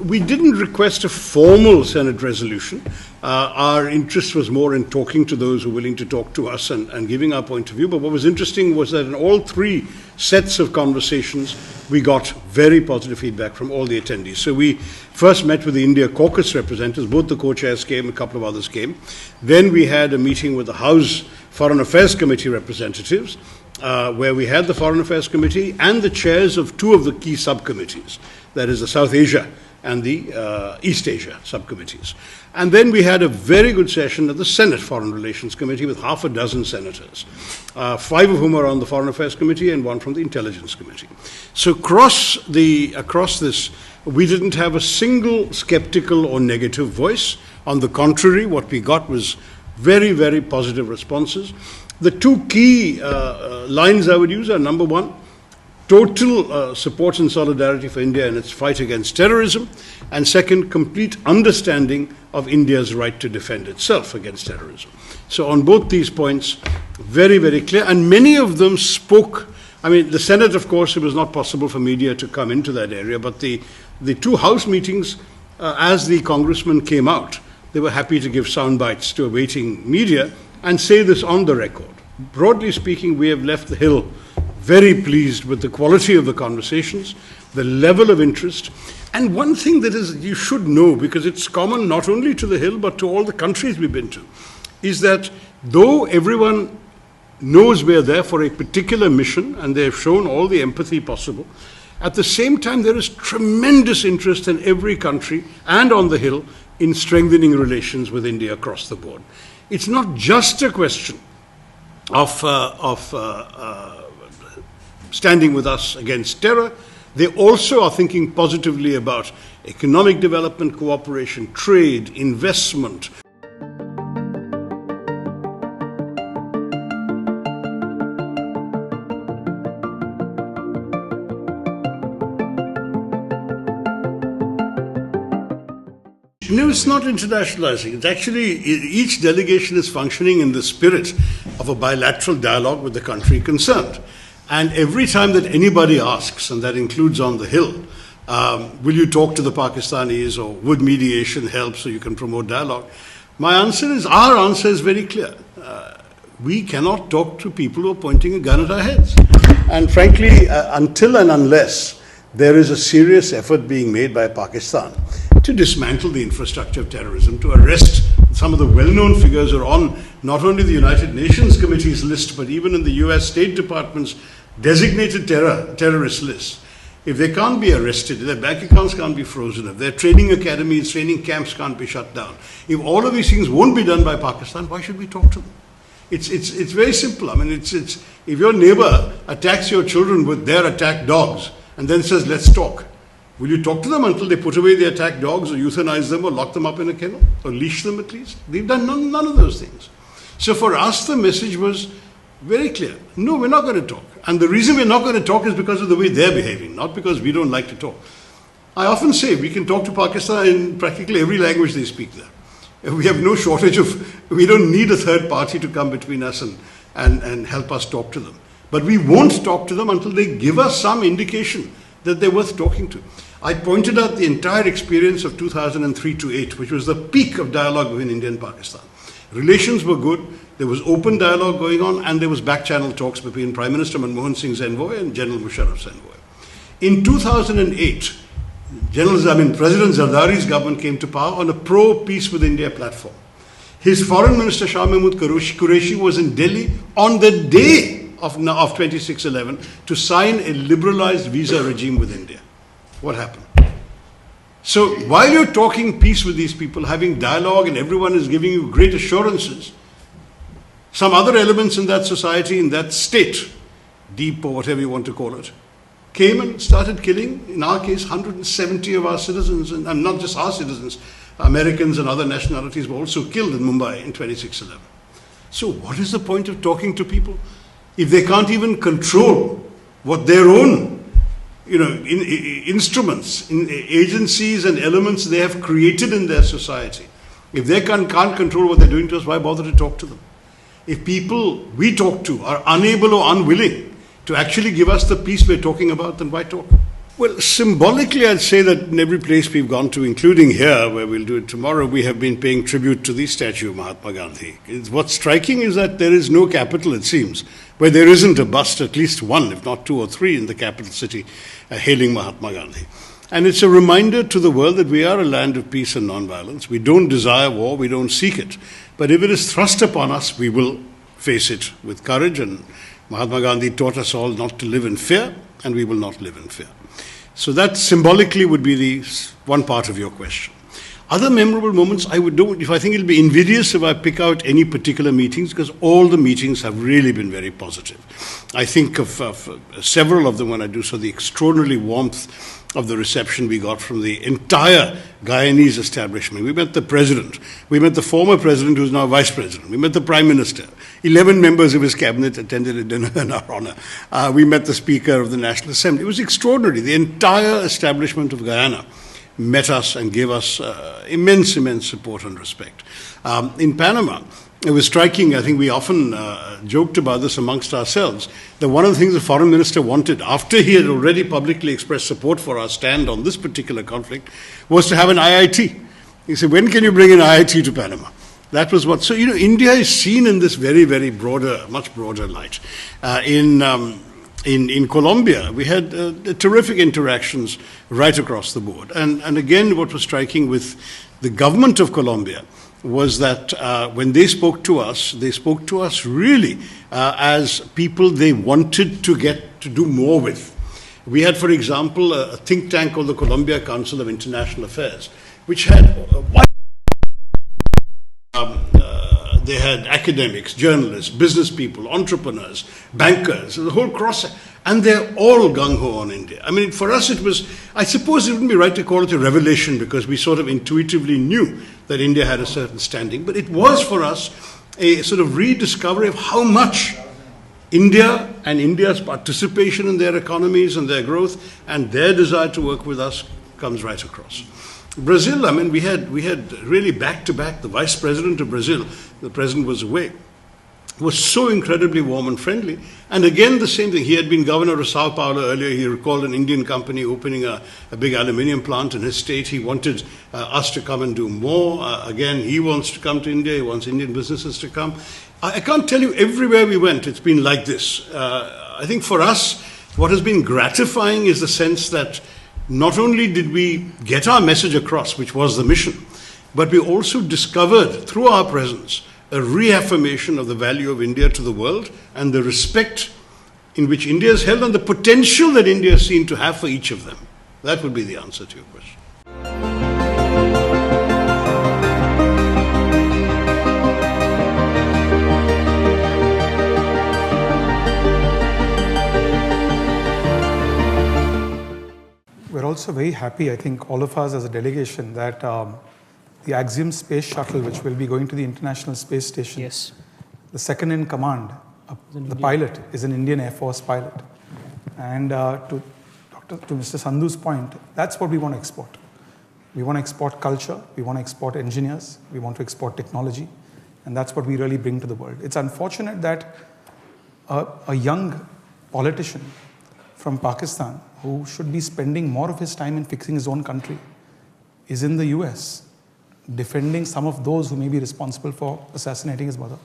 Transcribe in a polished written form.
we didn't request a formal Senate resolution. Our interest was more in talking to those who were willing to talk to us and giving our point of view. But what was interesting was that in all three sets of conversations, we got very positive feedback from all the attendees. So we first met with the India caucus representatives. Both the co-chairs came, a couple of others came. Then we had a meeting with the House Foreign Affairs Committee representatives, where we had the Foreign Affairs Committee and the chairs of two of the key subcommittees, that is the South Asia and the East Asia subcommittees. And then we had a very good session at the Senate Foreign Relations Committee with half a dozen senators, 5 of whom are on the Foreign Affairs Committee and 1 from the Intelligence Committee. So across this, we didn't have a single skeptical or negative voice. On the contrary, what we got was very, very positive responses. The two key lines I would use are, number one, total support and solidarity for India in its fight against terrorism, and second, complete understanding of India's right to defend itself against terrorism. So on both these points, very, very clear, and many of them spoke. I mean, the Senate, of course, it was not possible for media to come into that area, but the two House meetings, as the congressmen came out, they were happy to give sound bites to awaiting media and say this on the record. Broadly speaking, we have left the Hill very pleased with the quality of the conversations, the level of interest. And one thing that is you should know, because it's common not only to the Hill but to all the countries we've been to, is that though everyone knows we're there for a particular mission and they have shown all the empathy possible, at the same time there is tremendous interest in every country and on the Hill in strengthening relations with India across the board. It's not just a question of standing with us against terror. They also are thinking positively about economic development, cooperation, trade, investment. No, it's not internationalizing. It's actually, each delegation is functioning in the spirit of a bilateral dialogue with the country concerned. And every time that anybody asks, and that includes on the Hill, will you talk to the Pakistanis, or would mediation help so you can promote dialogue? Our answer is very clear. We cannot talk to people who are pointing a gun at our heads. And frankly, until and unless there is a serious effort being made by Pakistan to dismantle the infrastructure of terrorism, to arrest some of the well-known figures who are on not only the United Nations Committee's list, but even in the US State Department's designated terrorist list. If they can't be arrested, if their bank accounts can't be frozen, if their training academies, training camps can't be shut down, if all of these things won't be done by Pakistan, why should we talk to them? It's very simple. I mean, if your neighbor attacks your children with their attacked dogs and then says, let's talk, will you talk to them until they put away the attacked dogs, or euthanize them, or lock them up in a kennel, or leash them at least? They've done none of those things. So for us, the message was very clear. No, we're not going to talk. And the reason we're not going to talk is because of the way they're behaving, not because we don't like to talk. I often say we can talk to Pakistan in practically every language they speak there. We have no shortage we don't need a third party to come between us and help us talk to them. But we won't talk to them until they give us some indication that they're worth talking to. I pointed out the entire experience of 2003 to 8, which was the peak of dialogue between India and Pakistan. Relations were good, there was open dialogue going on, and there was back-channel talks between Prime Minister Manmohan Singh's envoy and General Musharraf's envoy. In 2008, President Zardari's government came to power on a pro-peace with India platform. His Foreign Minister Shah Mahmood Qureshi was in Delhi on the day of 26/11 to sign a liberalized visa regime with India. What happened? So while you're talking peace with these people, having dialogue, and everyone is giving you great assurances, some other elements in that society, in that state, deep or whatever you want to call it, came and started killing, in our case, 170 of our citizens, and not just our citizens, Americans and other nationalities were also killed in Mumbai in 26/11. So what is the point of talking to people if they can't even control what their own instruments, agencies and elements they have created in their society? If they can't control what they're doing to us, why bother to talk to them? If people we talk to are unable or unwilling to actually give us the peace we're talking about, then why talk? Well, symbolically, I'd say that in every place we've gone to, including here, where we'll do it tomorrow, we have been paying tribute to the statue of Mahatma Gandhi. What's striking is that there is no capital, it seems, where there isn't a bust, at least one, if not two or three, in the capital city, hailing Mahatma Gandhi. And it's a reminder to the world that we are a land of peace and non-violence. We don't desire war, we don't seek it. But if it is thrust upon us, we will face it with courage. And Mahatma Gandhi taught us all not to live in fear, and we will not live in fear. So that symbolically would be the one part of your question. Other memorable moments, I think it'll be invidious if I pick out any particular meetings, because all the meetings have really been very positive. I think of several of them when I do so, the extraordinary warmth of the reception we got from the entire Guyanese establishment. We met the president. We met the former president, who's now vice president. We met the prime minister. 11 members of his cabinet attended a dinner in our honor. We met the speaker of the National Assembly. It was extraordinary. The entire establishment of Guyana met us and gave us immense support and respect. In Panama, it was striking. I think we often joked about this amongst ourselves, that one of the things the foreign minister wanted, after he had already publicly expressed support for our stand on this particular conflict, was to have an IIT. He said, when can you bring an IIT to Panama? That was what. So, India is seen in this very, very broader, much broader light. In Colombia, we had terrific interactions right across the board. And again, what was striking with the government of Colombia was that when they spoke to us really as people they wanted to get to do more with. We had, for example, a think tank called the Colombia Council of International Affairs, which had they had academics, journalists, business people, entrepreneurs, bankers, the whole cross, and they're all gung-ho on India. I mean, for us it was, I suppose it wouldn't be right to call it a revelation, because we sort of intuitively knew that India had a certain standing, but it was for us a sort of rediscovery of how much India and India's participation in their economies and their growth and their desire to work with us comes right across. Brazil, I mean, we had really back-to-back, the vice president of Brazil, the president was away, was so incredibly warm and friendly. And again, the same thing. He had been governor of Sao Paulo earlier. He recalled an Indian company opening a big aluminium plant in his state. He wanted us to come and do more. Again, he wants to come to India. He wants Indian businesses to come. I can't tell you, everywhere we went, it's been like this. I think for us, what has been gratifying is the sense that not only did we get our message across, which was the mission, but we also discovered through our presence a reaffirmation of the value of India to the world and the respect in which India is held and the potential that India is seen to have for each of them. That would be the answer to your question. We're also very happy, I think, all of us as a delegation, that the Axiom space shuttle, which will be going to the International Space Station, yes, the second in command, the pilot, is an Indian Air Force pilot. And to Mr. Sandhu's point, that's what we want to export. We want to export culture, we want to export engineers, we want to export technology, and that's what we really bring to the world. It's unfortunate that a young politician from Pakistan, who should be spending more of his time in fixing his own country, is in the US, defending some of those who may be responsible for assassinating his mother.